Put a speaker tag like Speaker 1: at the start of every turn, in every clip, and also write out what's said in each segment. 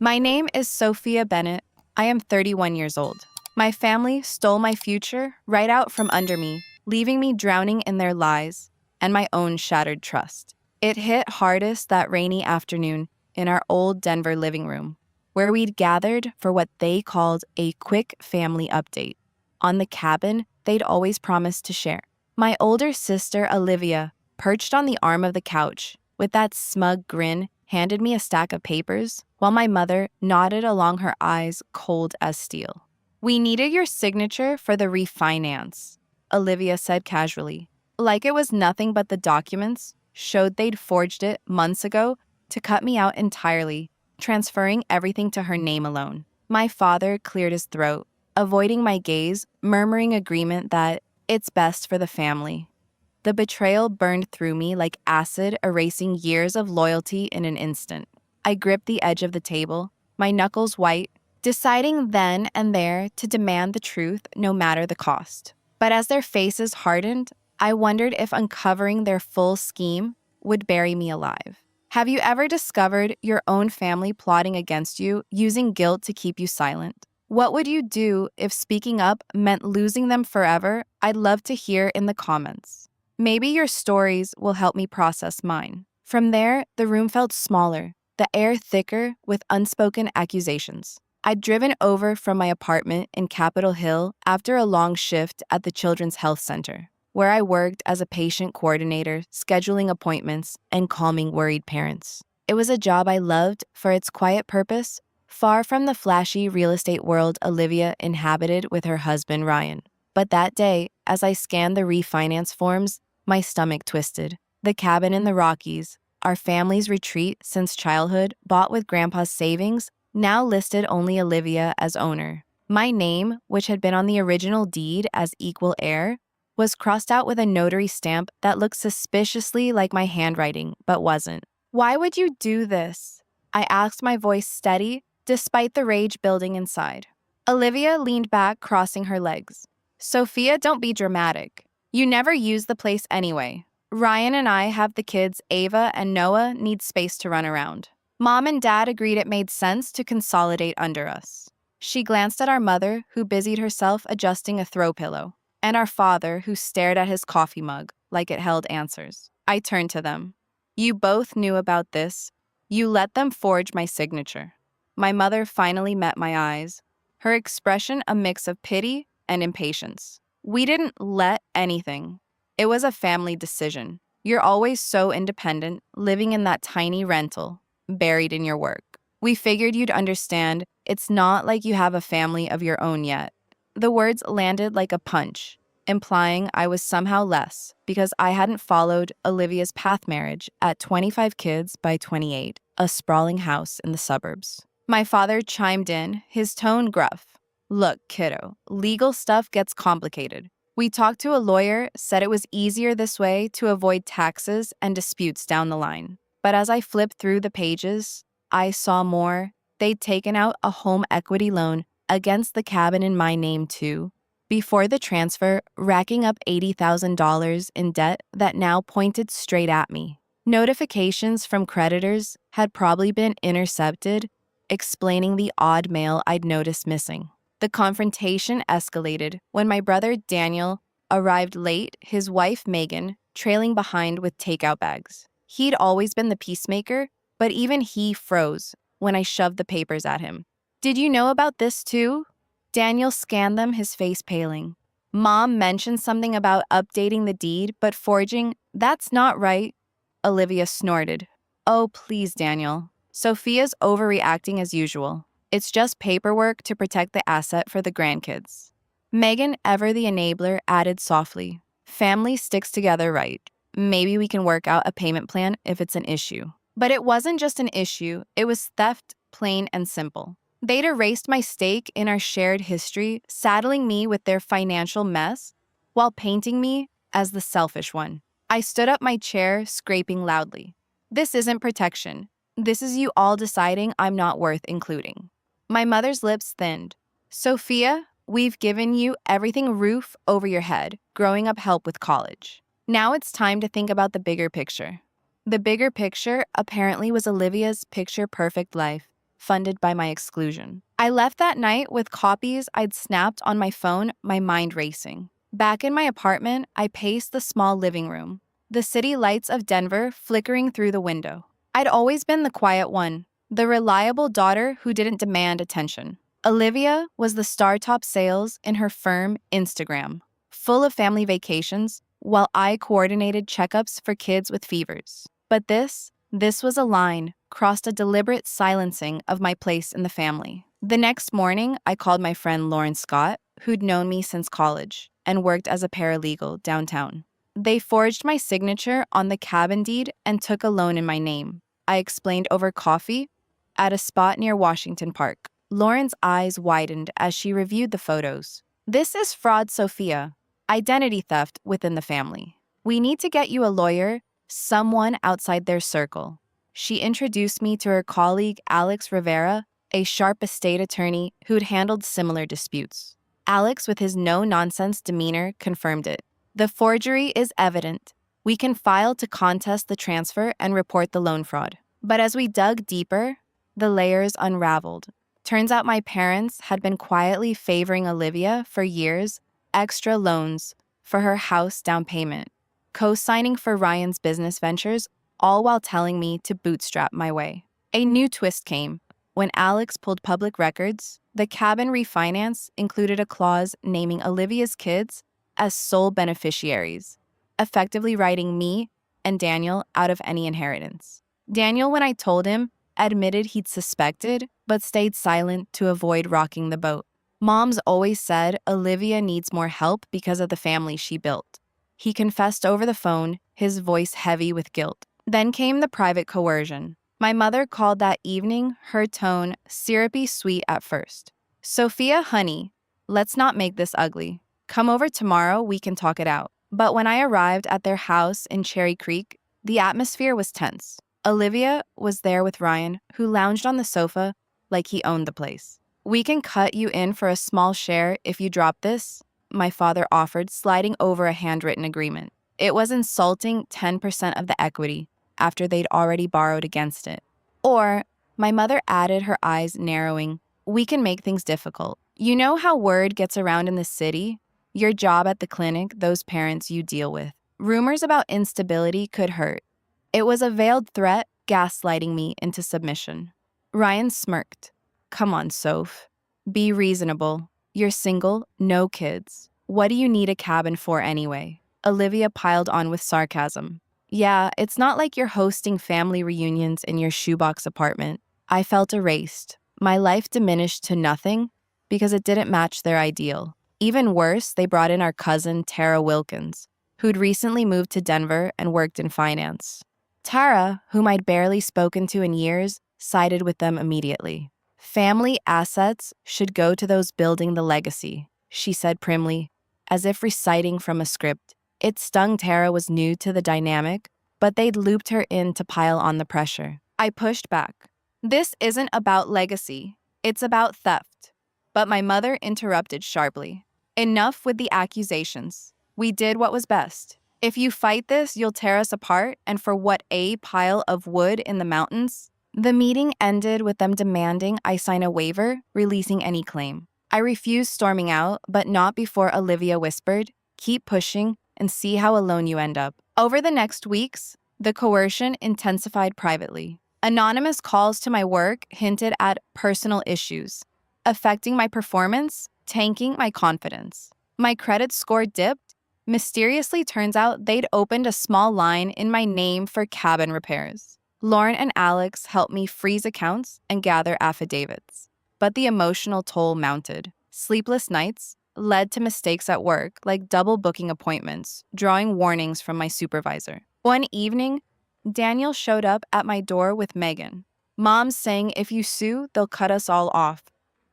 Speaker 1: My name is Sophia Bennett. I am 31 years old. My family stole my future right out from under me, leaving me drowning in their lies and my own shattered trust. It hit hardest that rainy afternoon in our old Denver living room, where we'd gathered for what they called a quick family update on the cabin they'd always promised to share. My older sister, Olivia, perched on the arm of the couch with that smug grin, handed me a stack of papers, while my mother nodded along, her eyes cold as steel. "We needed your signature for the refinance," Olivia said casually, like it was nothing but the documents showed they'd forged it months ago to cut me out entirely, transferring everything to her name alone. My father cleared his throat, avoiding my gaze, murmuring agreement that it's best for the family. The betrayal burned through me like acid, erasing years of loyalty in an instant. I gripped the edge of the table, my knuckles white, deciding then and there to demand the truth no matter the cost. But as their faces hardened, I wondered if uncovering their full scheme would bury me alive. Have you ever discovered your own family plotting against you, using guilt to keep you silent? What would you do if speaking up meant losing them forever? I'd love to hear in the comments. Maybe your stories will help me process mine. From there, the room felt smaller, the air thicker with unspoken accusations. I'd driven over from my apartment in Capitol Hill after a long shift at the Children's Health Center, where I worked as a patient coordinator, scheduling appointments and calming worried parents. It was a job I loved for its quiet purpose, far from the flashy real estate world Olivia inhabited with her husband Ryan. But that day, as I scanned the refinance forms, my stomach twisted. The cabin in the Rockies, our family's retreat since childhood, bought with Grandpa's savings, now listed only Olivia as owner. My name, which had been on the original deed as equal heir, was crossed out with a notary stamp that looked suspiciously like my handwriting, but wasn't. "Why would you do this?" I asked, my voice steady, despite the rage building inside. Olivia leaned back, crossing her legs. "Sophia, don't be dramatic. You never use the place anyway. Ryan and I have the kids. Ava and Noah need space to run around. Mom and Dad agreed it made sense to consolidate under us." She glanced at our mother, who busied herself adjusting a throw pillow, and our father, who stared at his coffee mug like it held answers. I turned to them. "You both knew about this. You let them forge my signature." My mother finally met my eyes, her expression a mix of pity and impatience. "We didn't let anything. It was a family decision. You're always so independent, living in that tiny rental, buried in your work. We figured you'd understand. It's not like you have a family of your own yet." The words landed like a punch, implying I was somehow less because I hadn't followed Olivia's path marriage at 25 kids by 28, a sprawling house in the suburbs. My father chimed in, his tone gruff. "Look, kiddo, legal stuff gets complicated. We talked to a lawyer, said it was easier this way to avoid taxes and disputes down the line. But as I flipped through the pages, I saw more. They'd taken out a home equity loan against the cabin in my name too, before the transfer, racking up $80,000 in debt that now pointed straight at me. Notifications from creditors had probably been intercepted, explaining the odd mail I'd noticed missing. The confrontation escalated when my brother Daniel arrived late, his wife Megan trailing behind with takeout bags. He'd always been the peacemaker, but even he froze when I shoved the papers at him. "Did you know about this too?" Daniel scanned them, his face paling. "Mom mentioned something about updating the deed, but forging, that's not right." Olivia snorted. "Oh, please, Daniel. Sophia's overreacting as usual. It's just paperwork to protect the asset for the grandkids." Megan, ever the enabler, added softly, "Family sticks together right. Maybe we can work out a payment plan if it's an issue." But it wasn't just an issue, it was theft, plain and simple. They'd erased my stake in our shared history, saddling me with their financial mess, while painting me as the selfish one. I stood up my chair, scraping loudly. "This isn't protection. This is you all deciding I'm not worth including." My mother's lips thinned. "Sophia, we've given you everything, roof over your head, growing up, help with college. Now it's time to think about the bigger picture." The bigger picture apparently was Olivia's picture-perfect life, funded by my exclusion. I left that night with copies I'd snapped on my phone, my mind racing. Back in my apartment, I paced the small living room, the city lights of Denver flickering through the window. I'd always been the quiet one, the reliable daughter who didn't demand attention. Olivia was the star-top sales in her firm Instagram, full of family vacations, while I coordinated checkups for kids with fevers. But this was a line, crossed a deliberate silencing of my place in the family. The next morning, I called my friend Lauren Scott, who'd known me since college and worked as a paralegal downtown. They forged my signature on the cabin deed and took a loan in my name. I explained over coffee at a spot near Washington Park. Lauren's eyes widened as she reviewed the photos. This is fraud, Sophia. Identity theft within the family. We need to get you a lawyer, someone outside their circle. She introduced me to her colleague, Alex Rivera, a sharp estate attorney who'd handled similar disputes. Alex, with his no-nonsense demeanor, confirmed it. The forgery is evident. We can file to contest the transfer and report the loan fraud. But as we dug deeper, the layers unraveled. Turns out my parents had been quietly favoring Olivia for years, extra loans for her house down payment, co-signing for Ryan's business ventures, all while telling me to bootstrap my way. A new twist came. When Alex pulled public records, the cabin refinance included a clause naming Olivia's kids as sole beneficiaries, effectively writing me and Daniel out of any inheritance. Daniel, when I told him, admitted he'd suspected, but stayed silent to avoid rocking the boat. Mom's always said Olivia needs more help because of the family she built. He confessed over the phone, his voice heavy with guilt. Then came the private coercion. My mother called that evening, her tone syrupy sweet at first. Sophia, honey, let's not make this ugly. Come over tomorrow, we can talk it out. But when I arrived at their house in Cherry Creek, the atmosphere was tense. Olivia was there with Ryan, who lounged on the sofa like he owned the place. We can cut you in for a small share if you drop this, my father offered, sliding over a handwritten agreement. It was insulting 10% of the equity after they'd already borrowed against it. Or, my mother added, her eyes narrowing, we can make things difficult. You know how word gets around in the city? Your job at the clinic, those parents you deal with. Rumors about instability could hurt. It was a veiled threat, gaslighting me into submission. Ryan smirked. Come on, Soph. Be reasonable. You're single, no kids. What do you need a cabin for anyway? Olivia piled on with sarcasm. Yeah, it's not like you're hosting family reunions in your shoebox apartment. I felt erased. My life diminished to nothing because it didn't match their ideal. Even worse, they brought in our cousin, Tara Wilkins, who'd recently moved to Denver and worked in finance. Tara, whom I'd barely spoken to in years, sided with them immediately. Family assets should go to those building the legacy, she said primly, as if reciting from a script. It stung Tara was new to the dynamic, but they'd looped her in to pile on the pressure. I pushed back. This isn't about legacy. It's about theft. But my mother interrupted sharply. Enough with the accusations. We did what was best. If you fight this, you'll tear us apart, and for what, a pile of wood in the mountains? The meeting ended with them demanding I sign a waiver, releasing any claim. I refused, storming out, but not before Olivia whispered, keep pushing and see how alone you end up. Over the next weeks, the coercion intensified privately. Anonymous calls to my work hinted at personal issues, affecting my performance, tanking my confidence. My credit score dipped. Mysteriously, turns out they'd opened a small line in my name for cabin repairs. Lauren and Alex helped me freeze accounts and gather affidavits. But the emotional toll mounted. Sleepless nights led to mistakes at work, like double booking appointments, drawing warnings from my supervisor. One evening, Daniel showed up at my door with Megan. Mom's saying if you sue, they'll cut us all off,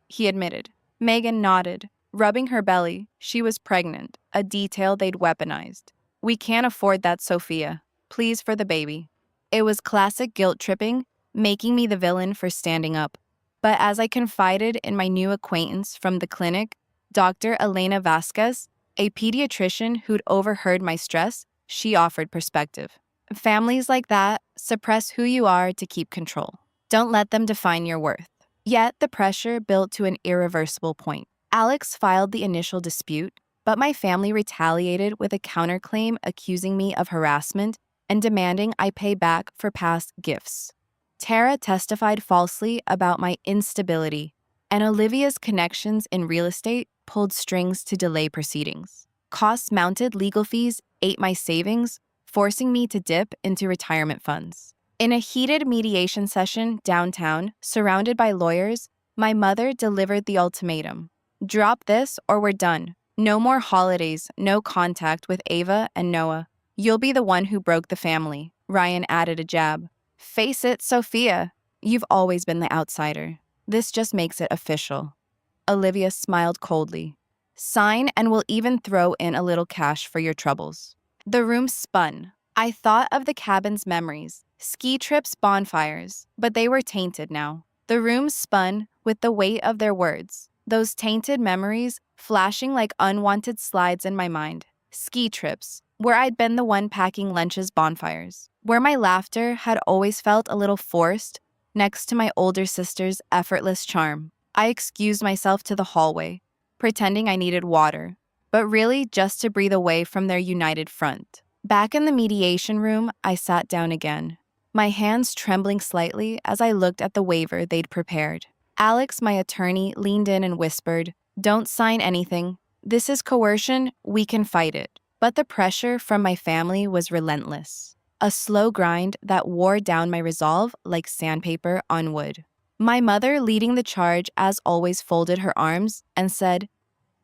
Speaker 1: he admitted. Megan nodded, rubbing her belly. She was pregnant, a detail they'd weaponized. We can't afford that, Sophia. Please, for the baby. It was classic guilt tripping, making me the villain for standing up. But as I confided in my new acquaintance from the clinic, Dr. Elena Vasquez, a pediatrician who'd overheard my stress, she offered perspective. Families like that suppress who you are to keep control. Don't let them define your worth. Yet the pressure built to an irreversible point. Alex filed the initial dispute, but my family retaliated with a counterclaim accusing me of harassment and demanding I pay back for past gifts. Tara testified falsely about my instability, and Olivia's connections in real estate pulled strings to delay proceedings. Cost-mounted legal fees ate my savings, forcing me to dip into retirement funds. In a heated mediation session downtown, surrounded by lawyers, my mother delivered the ultimatum. Drop this or we're done. No more holidays, no contact with Ava and Noah. You'll be the one who broke the family. Ryan added a jab. Face it, Sophia. You've always been the outsider. This just makes it official. Olivia smiled coldly. Sign and we'll even throw in a little cash for your troubles. The room spun. I thought of the cabin's memories, ski trips, bonfires, but they were tainted now. The room spun with the weight of their words, those tainted memories flashing like unwanted slides in my mind. Ski trips, where I'd been the one packing lunches, bonfires, where my laughter had always felt a little forced next to my older sister's effortless charm. I excused myself to the hallway, pretending I needed water, but really just to breathe away from their united front. Back in the mediation room, I sat down again, my hands trembling slightly as I looked at the waiver they'd prepared. Alex, my attorney, leaned in and whispered, "Don't sign anything. This is coercion. We can fight it." But the pressure from my family was relentless, a slow grind that wore down my resolve like sandpaper on wood. My mother, leading the charge, as always, folded her arms and said,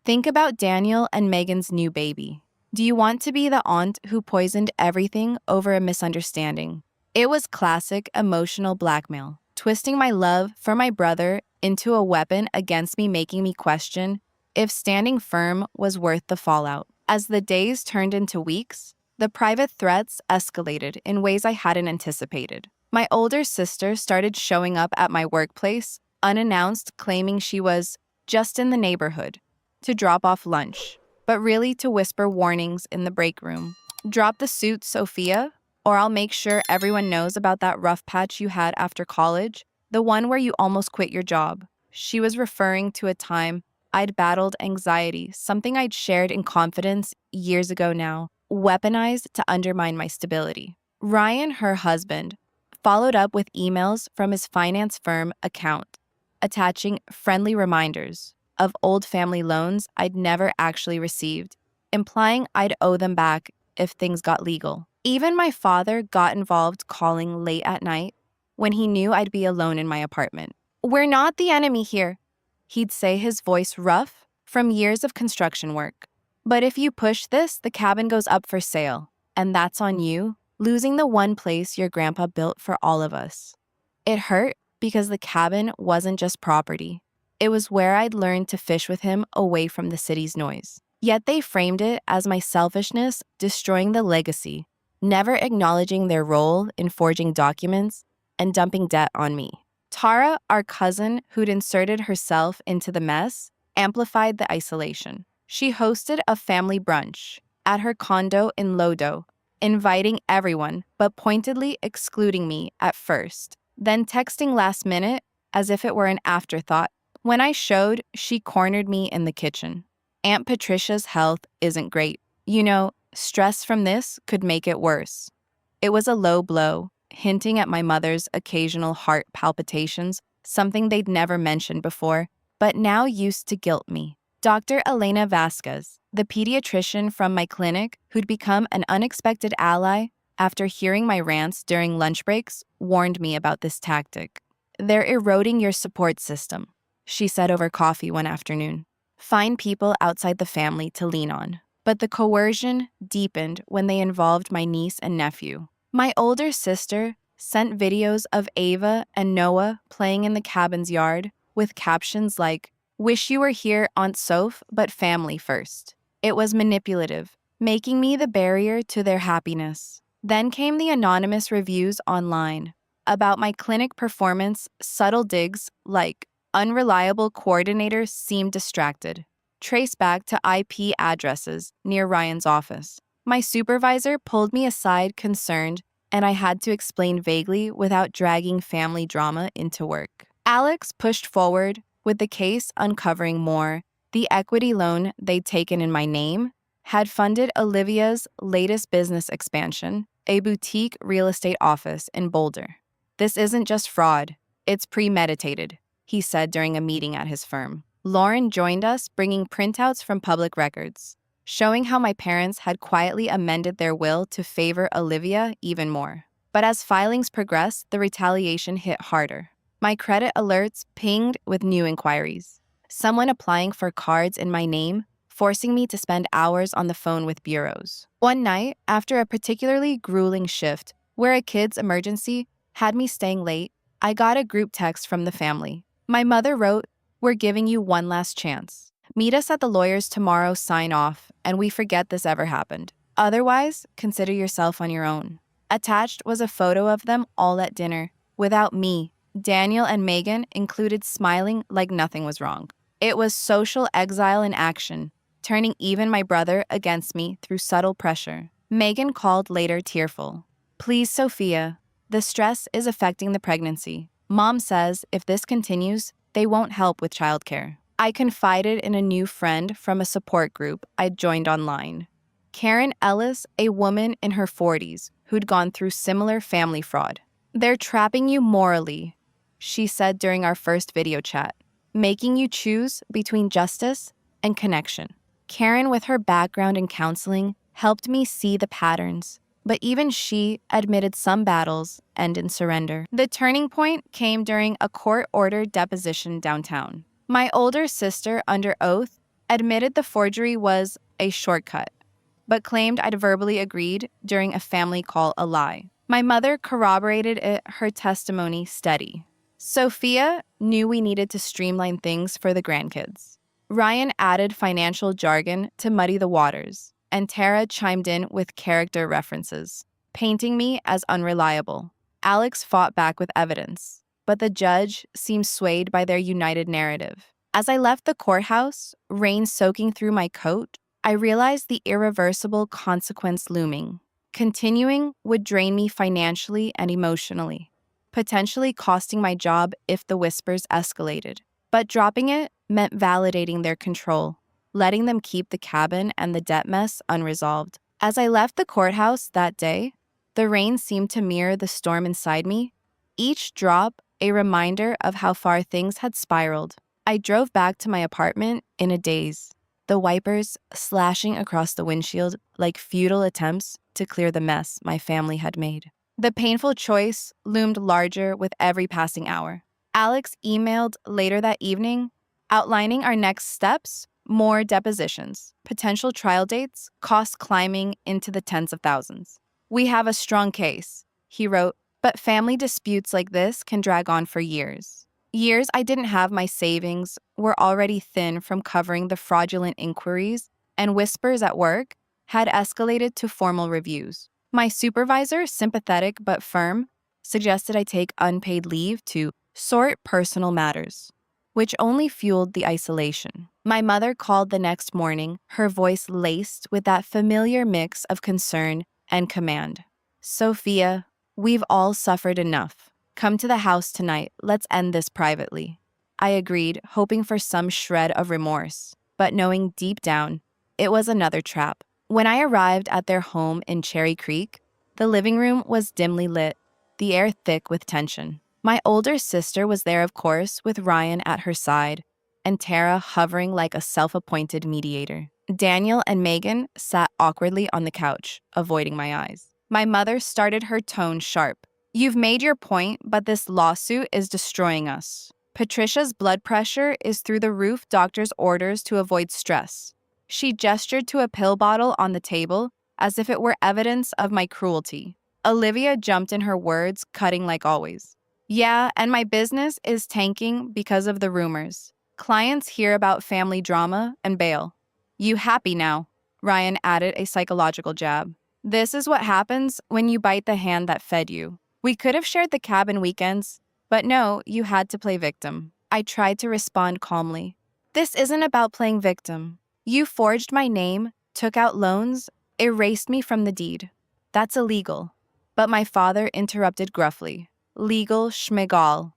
Speaker 1: "Think about Daniel and Megan's new baby. Do you want to be the aunt who poisoned everything over a misunderstanding?" It was classic emotional blackmail, twisting my love for my brother into a weapon against me, making me question if standing firm was worth the fallout. As the days turned into weeks, the private threats escalated in ways I hadn't anticipated. My older sister started showing up at my workplace, unannounced, claiming she was just in the neighborhood to drop off lunch, but really to whisper warnings in the break room. Drop the suit, Sophia, or I'll make sure everyone knows about that rough patch you had after college, the one where you almost quit your job. She was referring to a time I'd battled anxiety, something I'd shared in confidence years ago now, weaponized to undermine my stability. Ryan, her husband, followed up with emails from his finance firm account, attaching friendly reminders of old family loans I'd never actually received, implying I'd owe them back if things got legal. Even my father got involved, calling late at night when he knew I'd be alone in my apartment. "We're not the enemy here," he'd say, his voice rough from years of construction work. "But if you push this, the cabin goes up for sale, and that's on you, losing the one place your grandpa built for all of us." It hurt because the cabin wasn't just property. It was where I'd learned to fish with him away from the city's noise. Yet they framed it as my selfishness destroying the legacy, never acknowledging their role in forging documents and dumping debt on me. Tara, our cousin who'd inserted herself into the mess, amplified the isolation. She hosted a family brunch at her condo in Lodo, inviting everyone but pointedly excluding me at first, then texting last minute as if it were an afterthought. When I showed, she cornered me in the kitchen. "Aunt Patricia's health isn't great. You know, stress from this could make it worse." It was a low blow, hinting at my mother's occasional heart palpitations, something they'd never mentioned before, but now used to guilt me. Dr. Elena Vasquez, the pediatrician from my clinic who'd become an unexpected ally after hearing my rants during lunch breaks, warned me about this tactic. "They're eroding your support system," she said over coffee one afternoon. "Find people outside the family to lean on." But the coercion deepened when they involved my niece and nephew. My older sister sent videos of Ava and Noah playing in the cabin's yard with captions like, "Wish you were here, Aunt Soph, but family first." It was manipulative, making me the barrier to their happiness. Then came the anonymous reviews online about my clinic performance, subtle digs like, "Unreliable coordinator seemed distracted," traced back to IP addresses near Ryan's office. My supervisor pulled me aside, concerned, and I had to explain vaguely without dragging family drama into work. Alex pushed forward, with the case uncovering more. The equity loan they'd taken in my name had funded Olivia's latest business expansion, a boutique real estate office in Boulder. This isn't just fraud, it's premeditated, he said during a meeting at his firm. Lauren joined us, bringing printouts from public records, showing how my parents had quietly amended their will to favor Olivia even more. But as filings progressed, the retaliation hit harder. My credit alerts pinged with new inquiries. Someone applying for cards in my name, forcing me to spend hours on the phone with bureaus. One night, after a particularly grueling shift where a kid's emergency had me staying late, I got a group text from the family. My mother wrote, "We're giving you one last chance. Meet us at the lawyer's tomorrow, sign off, and we forget this ever happened. Otherwise, consider yourself on your own." Attached was a photo of them all at dinner, without me. Daniel and Megan included, smiling like nothing was wrong. It was social exile in action, turning even my brother against me through subtle pressure. Megan called later tearful. "Please, Sophia, the stress is affecting the pregnancy. Mom says if this continues, they won't help with childcare." I confided in a new friend from a support group I'd joined online. Karen Ellis, a woman in her 40s who'd gone through similar family fraud. "They're trapping you morally," she said during our first video chat, "making you choose between justice and connection." Karen, with her background in counseling, helped me see the patterns, but even she admitted some battles end in surrender. The turning point came during a court-ordered deposition downtown. My older sister, under oath, admitted the forgery was a shortcut, but claimed I'd verbally agreed during a family call a lie. My mother corroborated it, her testimony steady. Sophia knew we needed to streamline things for the grandkids. Ryan added financial jargon to muddy the waters, and Tara chimed in with character references, painting me as unreliable. Alex fought back with evidence, but the judge seemed swayed by their united narrative. As I left the courthouse, rain soaking through my coat, I realized the irreversible consequence looming. Continuing would drain me financially and emotionally, potentially costing my job if the whispers escalated. But dropping it meant validating their control, letting them keep the cabin and the debt mess unresolved. As I left the courthouse that day, the rain seemed to mirror the storm inside me, each drop a reminder of how far things had spiraled. I drove back to my apartment in a daze, the wipers slashing across the windshield like futile attempts to clear the mess my family had made. The painful choice loomed larger with every passing hour. Alex emailed later that evening, outlining our next steps, more depositions, potential trial dates, costs climbing into the tens of thousands. "We have a strong case," he wrote, "but family disputes like this can drag on for years." Years I didn't have. My savings were already thin from covering the fraudulent inquiries, and whispers at work had escalated to formal reviews. My supervisor, sympathetic but firm, suggested I take unpaid leave to sort personal matters, which only fueled the isolation. My mother called the next morning, her voice laced with that familiar mix of concern and command. "Sophia, we've all suffered enough. Come to the house tonight. Let's end this privately." I agreed, hoping for some shred of remorse, but knowing deep down it was another trap. When I arrived at their home in Cherry Creek, the living room was dimly lit, the air thick with tension. My older sister was there, of course, with Ryan at her side, and Tara hovering like a self-appointed mediator. Daniel and Megan sat awkwardly on the couch, avoiding my eyes. My mother started her tone sharp. "You've made your point, but this lawsuit is destroying us. Patricia's blood pressure is through the roof, doctor's orders to avoid stress." She gestured to a pill bottle on the table as if it were evidence of my cruelty. Olivia jumped in her words, cutting like always. "Yeah, and my business is tanking because of the rumors. Clients hear about family drama and bail." "You happy now?" Ryan added a psychological jab. "This is what happens when you bite the hand that fed you. We could have shared the cabin weekends, but no, you had to play victim." I tried to respond calmly. "This isn't about playing victim. You forged my name, took out loans, erased me from the deed. That's illegal." But my father interrupted gruffly. "Legal schmegal.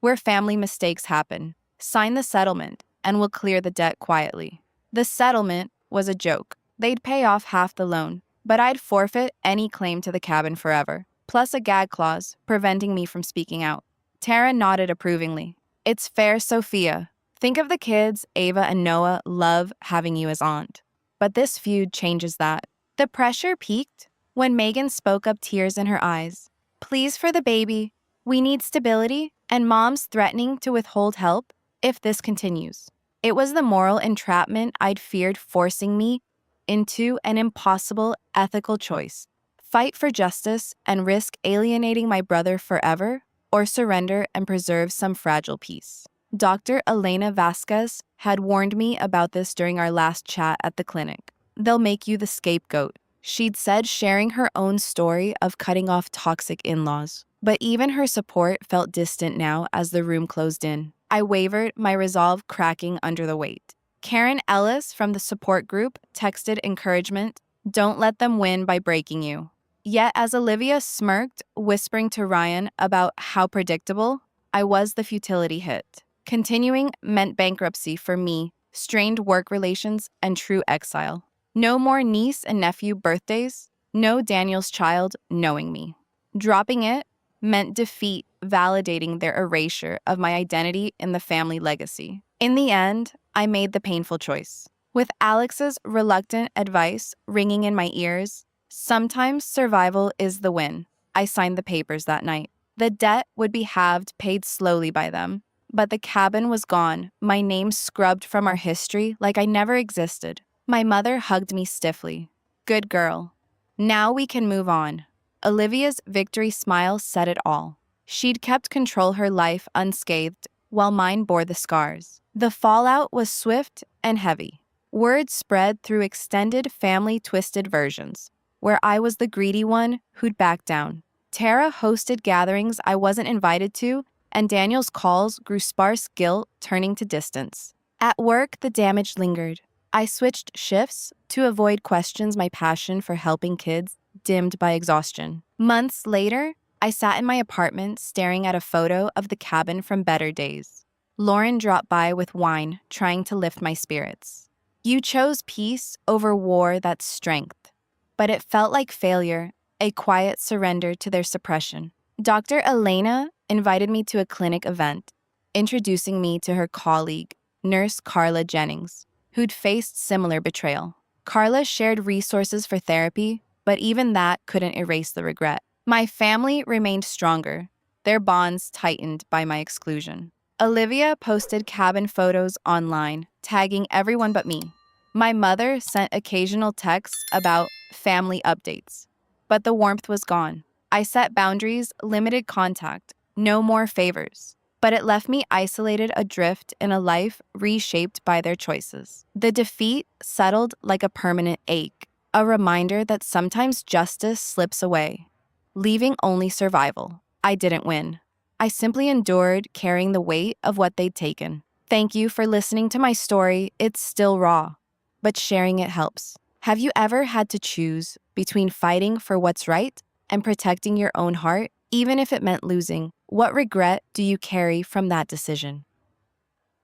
Speaker 1: where family mistakes happen. Sign the settlement, and we'll clear the debt quietly. The settlement was a joke. They'd pay off half the loan, but I'd forfeit any claim to the cabin forever, plus a gag clause preventing me from speaking out. Tara nodded approvingly. It's fair, Sophia. Think of the kids Ava and Noah love having you as aunt. But this feud changes that. The pressure peaked when Megan spoke up, tears in her eyes. Please, for the baby. We need stability, and Mom's threatening to withhold help if this continues. It was the moral entrapment I'd feared forcing me into an impossible ethical choice. Fight for justice and risk alienating my brother forever, or surrender and preserve some fragile peace. Dr. Elena Vasquez had warned me about this during our last chat at the clinic. They'll make you the scapegoat, she'd said, sharing her own story of cutting off toxic in-laws. But even her support felt distant now as the room closed in. I wavered, my resolve cracking under the weight. Karen Ellis from the support group texted encouragement, "Don't let them win by breaking you." Yet as Olivia smirked, whispering to Ryan about how predictable I was, the futility hit. Continuing meant bankruptcy for me, strained work relations, and true exile. No more niece and nephew birthdays, no Daniel's child knowing me. Dropping it meant defeat, validating their erasure of my identity in the family legacy. In the end, I made the painful choice. With Alex's reluctant advice ringing in my ears, sometimes survival is the win. I signed the papers that night. The debt would be halved, paid slowly by them. But the cabin was gone, my name scrubbed from our history like I never existed. My mother hugged me stiffly. Good girl. Now we can move on. Olivia's victory smile said it all. She'd kept control her life unscathed, while mine bore the scars. The fallout was swift and heavy. Word spread through extended family twisted versions, where I was the greedy one who'd back down. Tara hosted gatherings I wasn't invited to, and Daniel's calls grew sparse, guilt turning to distance. At work, the damage lingered. I switched shifts to avoid questions, my passion for helping kids dimmed by exhaustion. Months later, I sat in my apartment staring at a photo of the cabin from better days. Lauren dropped by with wine, trying to lift my spirits. You chose peace over war, that's strength. But it felt like failure, a quiet surrender to their suppression. Dr. Elena invited me to a clinic event, introducing me to her colleague, Nurse Carla Jennings, who'd faced similar betrayal. Carla shared resources for therapy, but even that couldn't erase the regret. My family remained stronger, their bonds tightened by my exclusion. Olivia posted cabin photos online, tagging everyone but me. My mother sent occasional texts about family updates, but the warmth was gone. I set boundaries, limited contact, no more favors. But it left me isolated, adrift in a life reshaped by their choices. The defeat settled like a permanent ache, a reminder that sometimes justice slips away, leaving only survival. I didn't win. I simply endured, carrying the weight of what they'd taken. Thank you for listening to my story. It's still raw, but sharing it helps. Have you ever had to choose between fighting for what's right and protecting your own heart, even if it meant losing? What regret do you carry from that decision?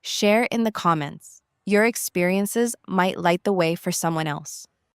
Speaker 1: Share in the comments. Your experiences might light the way for someone else.